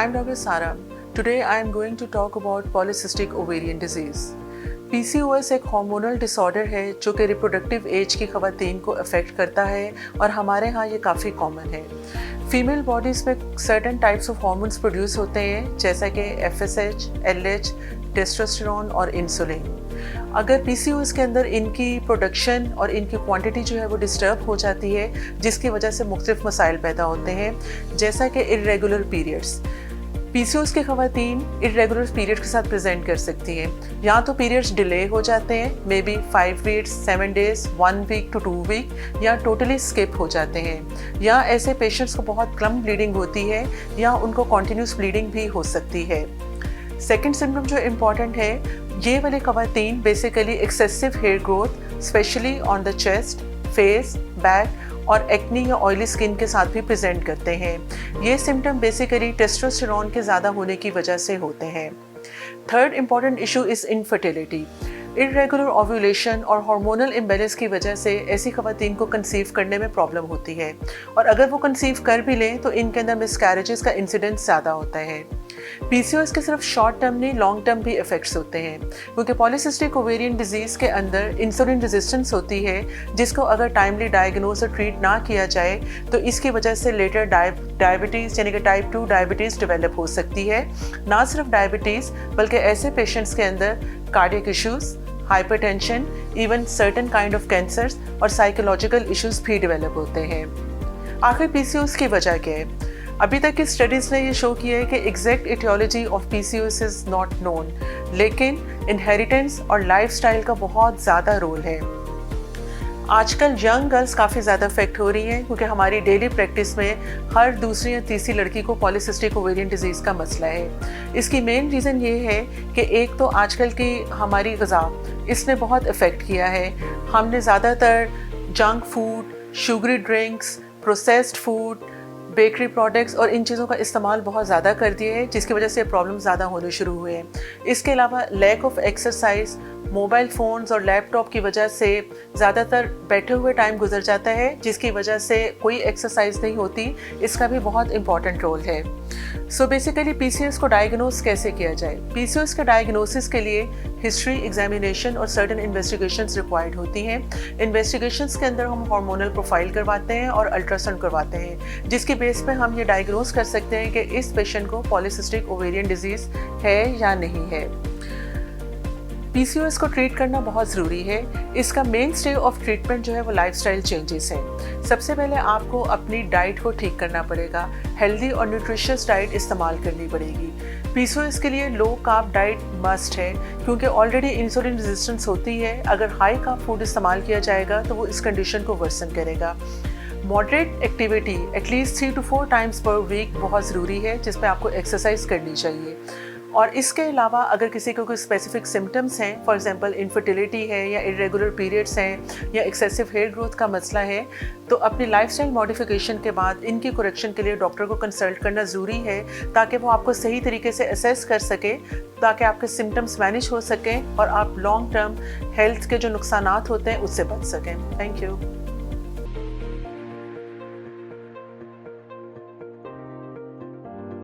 I'm Dr. Sara. Today I am going to talk about polycystic ovarian disease. PCOS एक hormonal disorder है जो कि reproductive age की ख़वातीन को अफेक्ट करता है और हमारे यहाँ ये काफ़ी कॉमन है। फीमेल बॉडीज़ में certain types of hormones produce होते हैं जैसा कि FSH, LH, टेस्टोस्टेरोन और इंसुलिन। अगर PCOS के अंदर इनकी प्रोडक्शन और इनकी क्वांटिटी जो है वो डिस्टर्ब हो जाती है जिसकी वजह से मुख्तलिफ मसाइल पैदा होते हैं जैसा कि इर्रेगुलर पीरियड्स। PCOS की ख़वातीन इर्रेगुलर पीरियड के साथ प्रेजेंट कर सकती हैं। या तो पीरियड्स डिले हो जाते हैं, maybe 5 weeks, 7 days, 1 week to 2 week, या टोटली स्किप हो जाते हैं। या ऐसे पेशेंट्स को बहुत कम ब्लीडिंग होती है या उनको कॉन्टीन्यूस ब्लीडिंग भी हो सकती है। सेकेंड सिम्टम जो इम्पॉर्टेंट है, ये वाली ख़वातीन basically excessive hair growth specially on the chest, face, back और एक्नी या ऑयली स्किन के साथ भी प्रेजेंट करते हैं। ये सिम्टम बेसिकली टेस्टोस्टेरोन के ज़्यादा होने की वजह से होते हैं। Third important issue is infertility. Irregular ovulation और हार्मोनल इम्बैलेंस की वजह से ऐसी ख़वातीन को कंसीव करने में प्रॉब्लम होती है और अगर वो कंसीव कर भी लें तो इनके अंदर मिसकैरेजेस का इंसिडेंस ज़्यादा होता है। PCOS के सिर्फ शॉर्ट टर्म नहीं लॉन्ग टर्म भी इफेक्ट्स होते हैं क्योंकि पॉलीसिस्टिक ओवेरियन डिजीज़ के अंदर इंसुलिन रेजिस्टेंस होती है जिसको अगर टाइमली डायग्नोज और ट्रीट ना किया जाए तो इसकी वजह से लेटर डायबिटीज़ यानी कि टाइप 2 डायबिटीज़ डेवलप हो सकती है। ना सिर्फ डायबिटीज़ बल्कि ऐसे पेशेंट्स के अंदर cardiac issues, hypertension, even certain kind of cancers और साइकोलॉजिकल इश्यूज़ भी डेवलप होते हैं। आखिर PCOS की वजह क्या है? अभी तक की स्टडीज़ ने ये शो किया है कि exact aetiology of PCOS is not known, लेकिन इनहेरिटेंस और लाइफस्टाइल का बहुत ज़्यादा रोल है। आजकल यंग गर्ल्स काफ़ी ज़्यादा अफेक्ट हो रही हैं क्योंकि हमारी डेली प्रैक्टिस में हर दूसरी या तीसरी लड़की को पॉलीसिस्टिक ओवेरियन डिजीज़ का मसला है। इसकी मेन रीज़न ये है कि एक तो आजकल की हमारी ग़िज़ा इसने बहुत अफेक्ट किया है। हमने ज़्यादातर junk food, sugary drinks, processed food, bakery products और इन चीज़ों का इस्तेमाल बहुत ज़्यादा कर दिए हैं जिसकी वजह से प्रॉब्लम ज़्यादा होने शुरू हुए हैं। इसके अलावा lack of exercise, mobile phones और लैपटॉप की वजह से ज़्यादातर बैठे हुए टाइम गुजर जाता है जिसकी वजह से कोई एक्सरसाइज नहीं होती। इसका भी बहुत इंपॉर्टेंट रोल है। सो बेसिकली PCOS को डायग्नोस कैसे किया जाए? PCOS के डायग्नोसिस के लिए हिस्ट्री, एग्जामिनेशन और सर्टेन इन्वेस्टिगेशंस रिक्वायर्ड होती हैं। इन्वेस्टिगेशंस के अंदर हम हार्मोनल प्रोफाइल करवाते हैं और अल्ट्रासाउंड करवाते हैं जिसकी बेस पे हम ये डायग्नोस कर सकते हैं कि इस पेशेंट को पॉलीसिस्टिक ओवेरियन डिजीज़ है या नहीं है। PCOS को ट्रीट करना बहुत ज़रूरी है। इसका मेन स्टे ऑफ ट्रीटमेंट जो है वो लाइफस्टाइल चेंजेस हैं। सबसे पहले आपको अपनी डाइट को ठीक करना पड़ेगा, हेल्दी और न्यूट्रिशियस डाइट इस्तेमाल करनी पड़ेगी। PCOS के लिए लो कार्ब डाइट मस्ट है क्योंकि ऑलरेडी इंसुलिन रेजिस्टेंस होती है। अगर हाई कार्ब फूड इस्तेमाल किया जाएगा तो वो इस कंडीशन को वर्सन करेगा। Moderate activity at least 3 to 4 times per week बहुत ज़रूरी है जिसमें आपको एक्सरसाइज करनी चाहिए। और इसके अलावा अगर किसी को कोई स्पेसिफिक सिम्टम्स हैं, फॉर एग्जांपल इनफर्टिलिटी है या इरेगुलर पीरियड्स हैं या एक्सेसिव हेयर ग्रोथ का मसला है, तो अपनी लाइफस्टाइल मॉडिफिकेशन के बाद इनकी करेक्शन के लिए डॉक्टर को कंसल्ट करना ज़रूरी है ताकि वो आपको सही तरीके से असेस कर सके, ताकि आपके सिम्टम्स मैनेज हो सकें और आप लॉन्ग टर्म हेल्थ के जो नुकसानात होते हैं उससे बच सकें। Thank you.